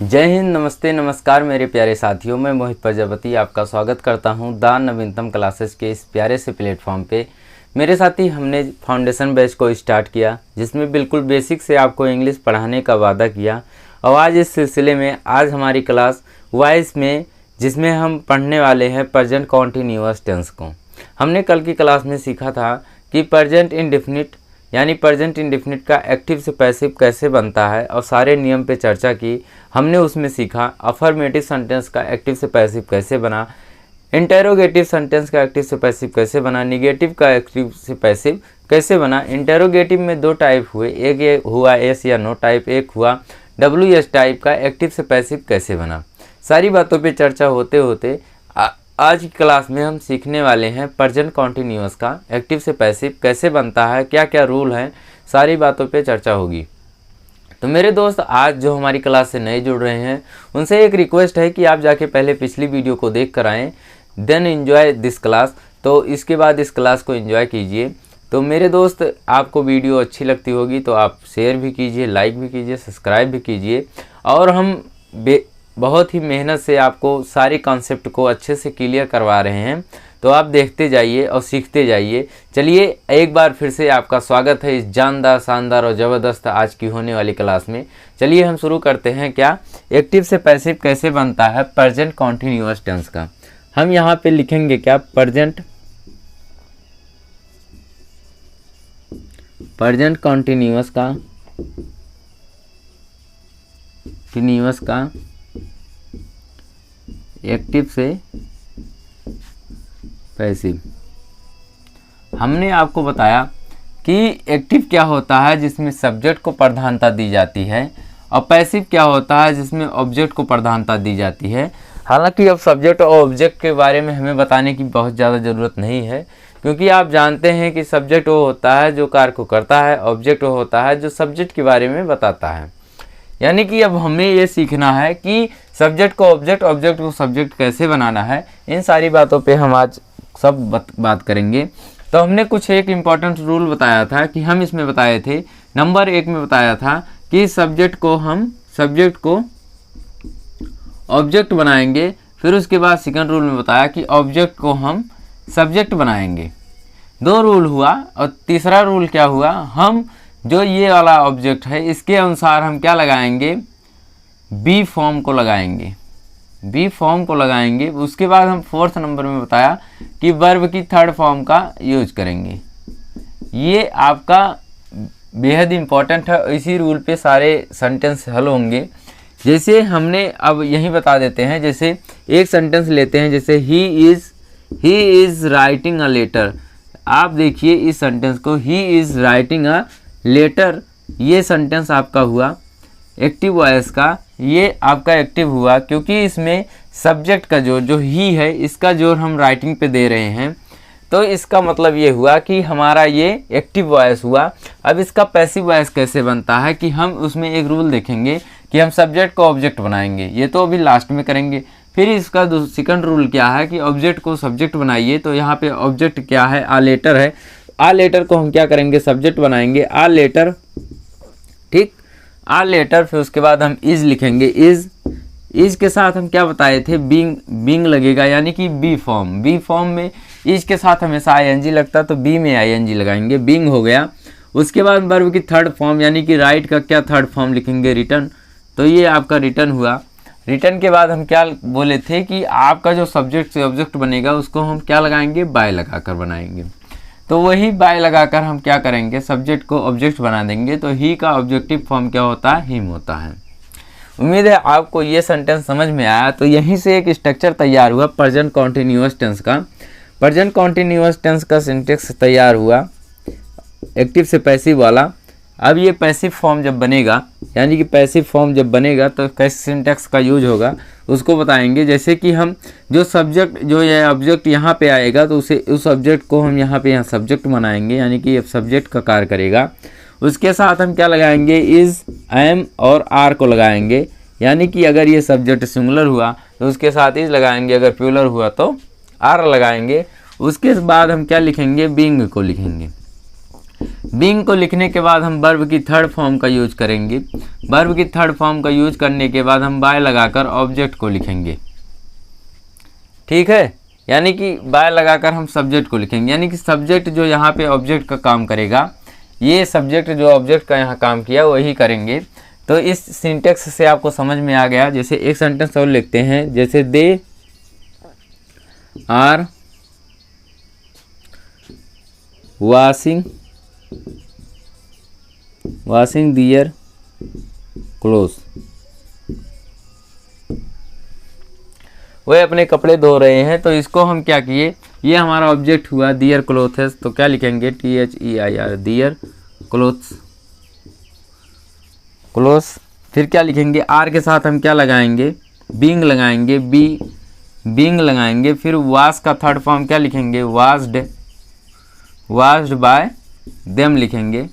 जय हिंद, नमस्ते, नमस्कार मेरे प्यारे साथियों। मैं मोहित प्रजापति आपका स्वागत करता हूं दान नवीनतम क्लासेस के इस प्यारे से प्लेटफॉर्म पे। मेरे साथी, हमने फाउंडेशन बैच को स्टार्ट किया जिसमें बिल्कुल बेसिक से आपको इंग्लिश पढ़ाने का वादा किया। और आज इस सिलसिले में आज हमारी क्लास वॉइस में जिसमें हम पढ़ने वाले हैं प्रेजेंट कॉन्टिन्यूअस टेंस को। हमने कल की क्लास में सीखा था कि प्रेजेंट इंडेफिनिट यानी प्रेजेंट इंडेफिनिट का एक्टिव से पैसिव कैसे बनता है और सारे नियम पे चर्चा की। हमने उसमें सीखा अफर्मेटिव सेंटेंस का एक्टिव से पैसिव कैसे बना, इंटेरोगेटिव सेंटेंस का एक्टिव से पैसिव कैसे बना, निगेटिव का एक्टिव से पैसिव कैसे बना। इंटेरोगेटिव में दो टाइप हुए, एक ये हुआ एस या नो टाइप, एक हुआ WS टाइप का एक्टिव से पैसिव कैसे बना। सारी बातों पे चर्चा होते होते आज की क्लास में हम सीखने वाले हैं प्रेजेंट कॉन्टिन्यूअस का एक्टिव से पैसिव कैसे बनता है, क्या क्या रूल हैं, सारी बातों पे चर्चा होगी। तो मेरे दोस्त, आज जो हमारी क्लास से नए जुड़ रहे हैं उनसे एक रिक्वेस्ट है कि आप जाके पहले पिछली वीडियो को देख कर आएँ, देन एंजॉय दिस क्लास। तो इसके बाद इस क्लास को एंजॉय कीजिए। तो मेरे दोस्त, आपको वीडियो अच्छी लगती होगी तो आप शेयर भी कीजिए, लाइक भी कीजिए, सब्सक्राइब भी कीजिए। और हम बहुत ही मेहनत से आपको सारे कॉन्सेप्ट को अच्छे से क्लियर करवा रहे हैं, तो आप देखते जाइए और सीखते जाइए। चलिए, एक बार फिर से आपका स्वागत है इस जानदार, शानदार और ज़बरदस्त आज की होने वाली क्लास में। चलिए हम शुरू करते हैं। क्या एक्टिव से पैसिव कैसे बनता है प्रेजेंट कॉन्टिन्यूअस टेंस का। हम यहाँ पे लिखेंगे क्या, प्रेजेंट कॉन्टिन्यूअस का एक्टिव से पैसिव। हमने आपको बताया कि एक्टिव क्या होता है जिसमें सब्जेक्ट को प्रधानता दी जाती है, और पैसिव क्या होता है जिसमें ऑब्जेक्ट को प्रधानता दी जाती है। हालांकि अब सब्जेक्ट और ऑब्जेक्ट के बारे में हमें बताने की बहुत ज़्यादा ज़रूरत नहीं है, क्योंकि आप जानते हैं कि सब्जेक्ट वो होता है जो कार्य को करता है, ऑब्जेक्ट वो होता है जो सब्जेक्ट के बारे में बताता है। यानी कि अब हमें ये सीखना है कि सब्जेक्ट को ऑब्जेक्ट, ऑब्जेक्ट को सब्जेक्ट कैसे बनाना है। इन सारी बातों पे हम आज सब बात करेंगे। तो हमने कुछ एक इम्पॉर्टेंट रूल बताया था कि हम इसमें बताए थे, नंबर 1 में बताया था कि सब्जेक्ट को ऑब्जेक्ट बनाएंगे। फिर उसके बाद सेकंड रूल में बताया कि ऑब्जेक्ट को हम सब्जेक्ट बनाएंगे। 2 रूल हुआ। और तीसरा रूल क्या हुआ, हम जो ये वाला ऑब्जेक्ट है इसके अनुसार हम क्या लगाएंगे, बी फॉर्म को लगाएंगे। उसके बाद हम 4th नंबर में बताया कि वर्ब की 3rd फॉर्म का यूज करेंगे। ये आपका बेहद इम्पॉर्टेंट है। इसी रूल पे सारे सेंटेंस हल होंगे। जैसे हमने अब यही बता देते हैं, जैसे एक सेंटेंस लेते हैं, जैसे he is writing a letter. आप देखिए इस सेंटेंस को, he is writing a letter. ये सेंटेंस आपका हुआ एक्टिव वॉइस का। ये आपका एक्टिव हुआ क्योंकि इसमें सब्जेक्ट का जो ही है इसका जोर हम राइटिंग पे दे रहे हैं। तो इसका मतलब ये हुआ कि हमारा ये एक्टिव वॉइस हुआ। अब इसका पैसिव वॉइस कैसे बनता है कि हम उसमें एक रूल देखेंगे कि हम सब्जेक्ट को ऑब्जेक्ट बनाएंगे। ये तो अभी लास्ट में करेंगे। फिर इसका सेकंड रूल क्या है कि ऑब्जेक्ट को सब्जेक्ट बनाइए। तो यहाँ पे ऑब्जेक्ट क्या है, आ लेटर है। आ लेटर को हम क्या करेंगे, सब्जेक्ट बनाएंगे। आ लेटर, ठीक, आ लेटर। फिर उसके बाद हम इज लिखेंगे। इज के साथ हम क्या बताए थे, बींग लगेगा, यानी कि बी फॉर्म में इज के साथ हमेशा ING लगता, तो बी में ING लगाएंगे, बींग हो गया। उसके बाद वर्ब की 3rd फॉर्म यानी कि राइट का क्या 3rd फॉर्म लिखेंगे, रिटर्न। तो ये आपका रिटर्न हुआ। रिटर्न के बाद हम क्या बोले थे कि आपका जो सब्जेक्ट से ऑब्जेक्ट बनेगा उसको हम क्या लगाएंगे, बाय लगाकर बनाएंगे। तो वही बाय लगाकर हम क्या करेंगे, सब्जेक्ट को ऑब्जेक्ट बना देंगे। तो ही का ऑब्जेक्टिव फॉर्म क्या होता है, हिम होता है। उम्मीद है आपको ये सेंटेंस समझ में आया। तो यहीं से एक स्ट्रक्चर तैयार हुआ प्रेजेंट कॉन्टिन्यूअस टेंस का। प्रेजेंट कॉन्टिन्यूअस टेंस का सिंटेक्स तैयार हुआ एक्टिव से पैसिव वाला। अब ये पैसिव फॉर्म जब बनेगा, यानी कि पैसिव फॉर्म जब बनेगा तो कैसे सिंटेक्स का यूज होगा उसको बताएंगे। जैसे कि हम जो सब्जेक्ट, जो ये ऑब्जेक्ट यहाँ पे आएगा तो उस ऑब्जेक्ट को हम यहाँ सब्जेक्ट बनाएंगे, यानी कि ये सब्जेक्ट का कार्य करेगा। उसके साथ हम क्या लगाएंगे, इज़, एम और आर को लगाएंगे। यानी कि अगर ये सब्जेक्ट सिंगुलर हुआ तो उसके साथ इज़ लगाएंगे, अगर प्लूरल हुआ तो आर लगाएंगे। उसके बाद हम क्या लिखेंगे, बीइंग को लिखेंगे। बीइंग को लिखने के बाद हम वर्ब की 3rd फॉर्म का यूज करेंगे। वर्ब की थर्ड फॉर्म का यूज करने के बाद हम बाय लगाकर ऑब्जेक्ट को लिखेंगे, ठीक है। यानी कि बाय लगाकर हम सब्जेक्ट को लिखेंगे, यानी कि सब्जेक्ट जो यहाँ पे ऑब्जेक्ट का काम करेगा, ये सब्जेक्ट जो ऑब्जेक्ट का यहाँ काम किया वही करेंगे। तो इस सिंटेक्स से आपको समझ में आ गया। जैसे एक सेंटेंस और लिखते हैं, जैसे they are washing their clothes, वे अपने कपड़े धो रहे हैं। तो इसको हम क्या किए, ये हमारा ऑब्जेक्ट हुआ दियर क्लोथ्स, तो क्या लिखेंगे THEIR दियर क्लोथ्स। फिर क्या लिखेंगे, आर के साथ हम क्या लगाएंगे, बीइंग लगाएंगे, बीइंग लगाएंगे। फिर वाश का थर्ड फॉर्म क्या लिखेंगे, वाश्ड बाय देम लिखेंगे।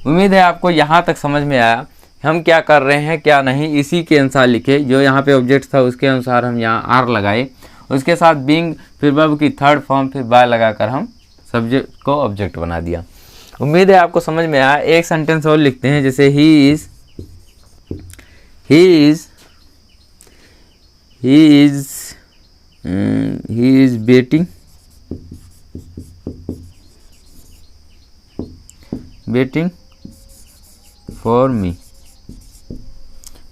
उम्मीद है आपको यहाँ तक समझ में आया हम क्या कर रहे हैं क्या नहीं। इसी के अनुसार लिखे, जो यहाँ पे ऑब्जेक्ट था उसके अनुसार हम यहाँ आर लगाए, उसके साथ बीइंग, फिर वर्ब की थर्ड फॉर्म, फिर बाय लगाकर हम सब्जेक्ट को ऑब्जेक्ट बना दिया। उम्मीद है आपको समझ में आया। एक सेंटेंस और लिखते हैं, जैसे he is waiting for me.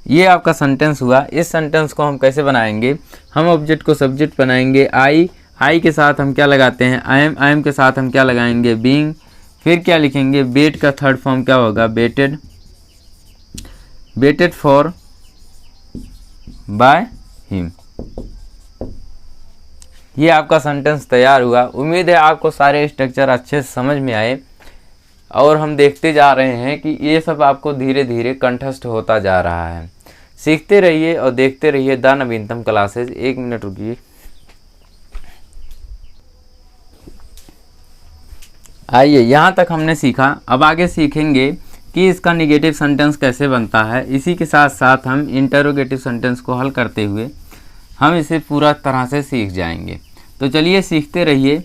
ये आपका सेंटेंस हुआ। इस सेंटेंस को हम कैसे बनाएंगे, हम ऑब्जेक्ट को सब्जेक्ट बनाएंगे, आई के साथ हम क्या लगाते हैं, आई एम के साथ हम क्या लगाएंगे, बीइंग। फिर क्या लिखेंगे, वेट का थर्ड फॉर्म क्या होगा, वेटेड फॉर बाय हिम। ये आपका सेंटेंस तैयार हुआ। उम्मीद है आपको सारे स्ट्रक्चर अच्छे से समझ में आए और हम देखते जा रहे हैं कि ये सब आपको धीरे धीरे कंठस्थ होता जा रहा है। सीखते रहिए और देखते रहिए द नवीनतम क्लासेज। 1 मिनट रुकिए। आइए, यहाँ तक हमने सीखा, अब आगे सीखेंगे कि इसका निगेटिव सेंटेंस कैसे बनता है। इसी के साथ साथ हम इंटरोगेटिव सेंटेंस को हल करते हुए हम इसे पूरा तरह से सीख जाएंगे। तो चलिए सीखते रहिए।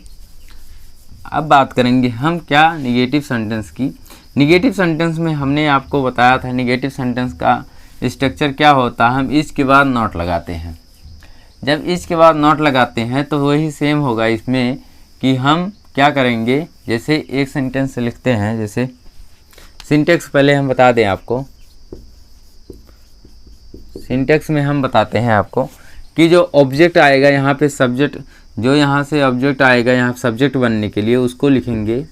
अब बात करेंगे हम क्या निगेटिव सेंटेंस की। निगेटिव सेंटेंस में हमने आपको बताया था निगेटिव सेंटेंस का स्ट्रक्चर क्या होता है। हम इज के बाद नॉट लगाते हैं। जब इज के बाद नॉट लगाते हैं तो वही सेम होगा इसमें कि हम क्या करेंगे, जैसे एक सेंटेंस लिखते हैं, जैसे सिंटेक्स पहले हम बता दें आपको। सिंटेक्स में हम बताते हैं आपको कि जो ऑब्जेक्ट आएगा यहाँ पे सब्जेक्ट, जो यहाँ से ऑब्जेक्ट आएगा यहाँ सब्जेक्ट बनने के लिए उसको लिखेंगे।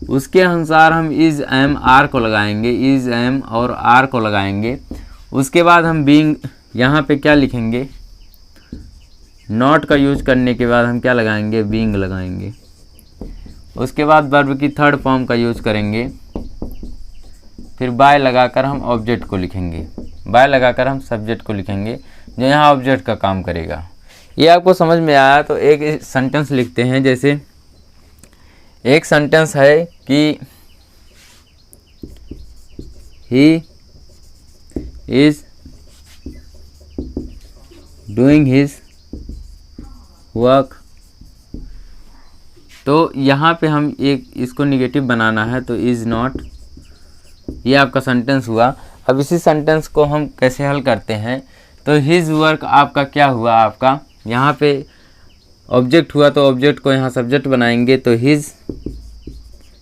उसके अनुसार हम इज एम आर को लगाएंगे, इज एम और आर को लगाएंगे। उसके बाद हम बीइंग यहाँ पे क्या लिखेंगे, नॉट का यूज करने के बाद हम क्या लगाएंगे, बीइंग लगाएंगे। उसके बाद वर्ब की थर्ड फॉर्म का यूज करेंगे। फिर बाय लगाकर हम ऑब्जेक्ट को लिखेंगे, बाय लगाकर हम सब्जेक्ट को लिखेंगे जो यहाँ ऑब्जेक्ट का काम करेगा। ये आपको समझ में आया तो एक सेंटेंस लिखते हैं। जैसे एक सेंटेंस है कि he is doing his work. तो यहाँ पे हम एक इसको निगेटिव बनाना है, तो इज़ नॉट। ये आपका सेंटेंस हुआ। अब इसी सेंटेंस को हम कैसे हल करते हैं, तो हिज वर्क आपका क्या हुआ, आपका यहाँ पे ऑब्जेक्ट हुआ तो ऑब्जेक्ट को यहाँ सब्जेक्ट बनाएंगे। तो हिज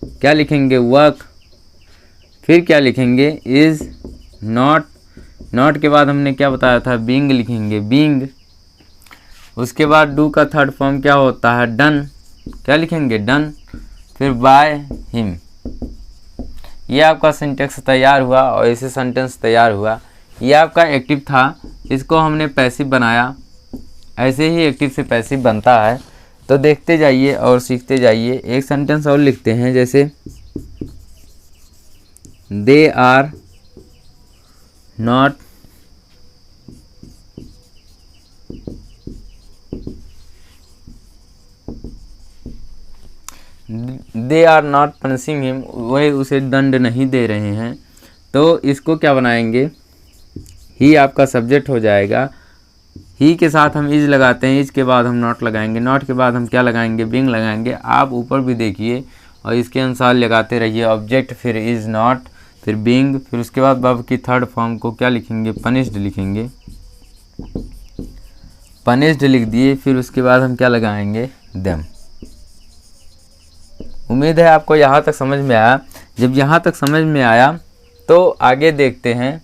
क्या लिखेंगे, वर्क। फिर क्या लिखेंगे, इज़ नॉट। नॉट के बाद हमने क्या बताया था, बीइंग लिखेंगे, बीइंग। उसके बाद डू का थर्ड फॉर्म क्या होता है, डन। क्या लिखेंगे, डन। फिर बाय हिम। ये आपका सिंटेक्स तैयार हुआ और इसे सेंटेंस तैयार हुआ। ये आपका एक्टिव था, इसको हमने पैसिव बनाया। ऐसे ही एक्टिव से पैसिव बनता है। तो देखते जाइए और सीखते जाइए। एक सेंटेंस और लिखते हैं, जैसे they are not punishing him, वह उसे दंड नहीं दे रहे हैं। तो इसको क्या बनाएंगे, ही आपका सब्जेक्ट हो जाएगा। ही के साथ हम इज लगाते हैं, इज के बाद हम नॉट लगाएंगे, नॉट के बाद हम क्या लगाएंगे, बीइंग लगाएंगे। आप ऊपर भी देखिए और इसके अनुसार लगाते रहिए, ऑब्जेक्ट फिर इज नॉट फिर बीइंग, फिर उसके बाद वर्ब की थर्ड फॉर्म को क्या लिखेंगे, पनिश्ड लिखेंगे, पनिश्ड लिख दिए। फिर उसके बाद हम क्या लगाएंगे, देम। उम्मीद है आपको यहाँ तक समझ में आया। जब यहाँ तक समझ में आया तो आगे देखते हैं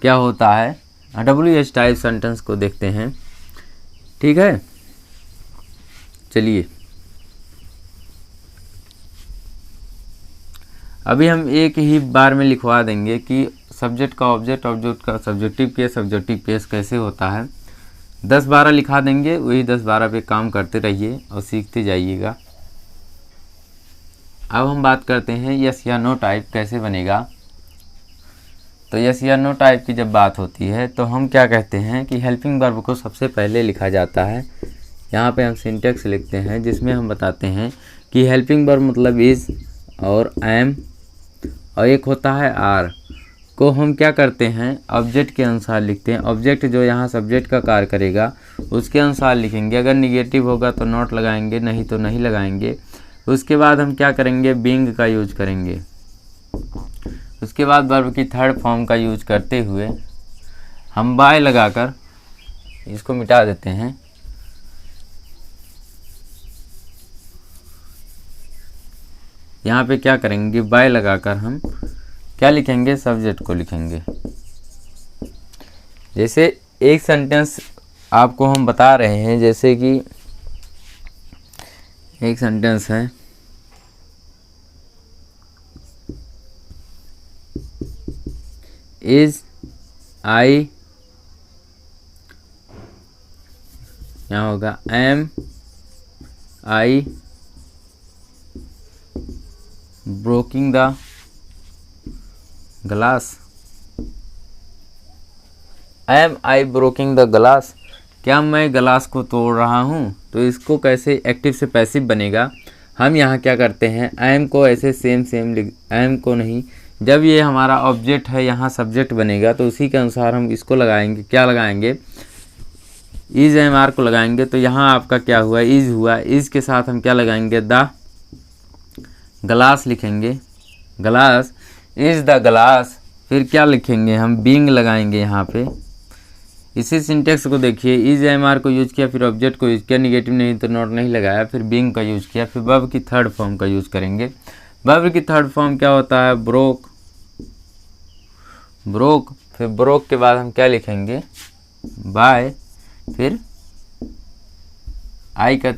क्या होता है, WH टाइप सेंटेंस को देखते हैं। ठीक है, चलिए अभी हम एक ही बार में लिखवा देंगे कि सब्जेक्ट का ऑब्जेक्ट, ऑब्जेक्ट का सब्जेक्टिव केस, सब्जेक्टिव केस कैसे होता है। 10-12 लिखा देंगे, वही 10-12 पे काम करते रहिए और सीखते जाइएगा। अब हम बात करते हैं यस या नो टाइप कैसे बनेगा। तो यस या नो टाइप की जब बात होती है तो हम क्या कहते हैं कि हेल्पिंग वर्ब को सबसे पहले लिखा जाता है। यहाँ पे हम सिंटेक्स लिखते हैं जिसमें हम बताते हैं कि हेल्पिंग वर्ब मतलब इज़ और एम और एक होता है आर को हम क्या करते हैं, ऑब्जेक्ट के अनुसार लिखते हैं। ऑब्जेक्ट जो यहाँ सब्जेक्ट का कार्य करेगा उसके अनुसार लिखेंगे। अगर निगेटिव होगा तो नॉट लगाएंगे, नहीं तो नहीं लगाएंगे। उसके बाद हम क्या करेंगे, बीइंग का यूज करेंगे। उसके बाद वर्ब की थर्ड फॉर्म का यूज करते हुए हम बाय लगाकर इसको मिटा देते हैं। यहाँ पे क्या करेंगे, बाय लगाकर हम क्या लिखेंगे, सब्जेक्ट को लिखेंगे। जैसे एक सेंटेंस आपको हम बता रहे हैं, जैसे कि एक सेंटेंस है, इज आई, यहाँ होगा am I breaking the glass, am I breaking the glass, क्या मैं ग्लास को तोड़ रहा हूँ। तो इसको कैसे एक्टिव से पैसिव बनेगा, हम यहाँ क्या करते हैं, एम को ऐसे सेम लिख, एम को नहीं, जब ये हमारा ऑब्जेक्ट है यहाँ सब्जेक्ट बनेगा तो उसी के अनुसार हम इसको लगाएंगे। क्या लगाएंगे, इज एम आर को लगाएंगे। तो यहाँ आपका क्या हुआ, इज हुआ, इज के साथ हम क्या लगाएंगे, द ग्लास लिखेंगे, ग्लास, इज द ग्लास। फिर क्या लिखेंगे हम, बीइंग लगाएंगे यहाँ पे। इसी सिंटेक्स को देखिए, इज एम आर को यूज किया, फिर ऑब्जेक्ट को यूज किया, निगेटिव नहीं तो नॉट नहीं लगाया, फिर बीइंग का यूज किया, फिर वर्ब की थर्ड फॉर्म का यूज करेंगे। वर्ब की थर्ड फॉर्म क्या होता है, ब्रोक, ब्रोक। फिर ब्रोक के बाद हम क्या लिखेंगे, बाय, फिर आई का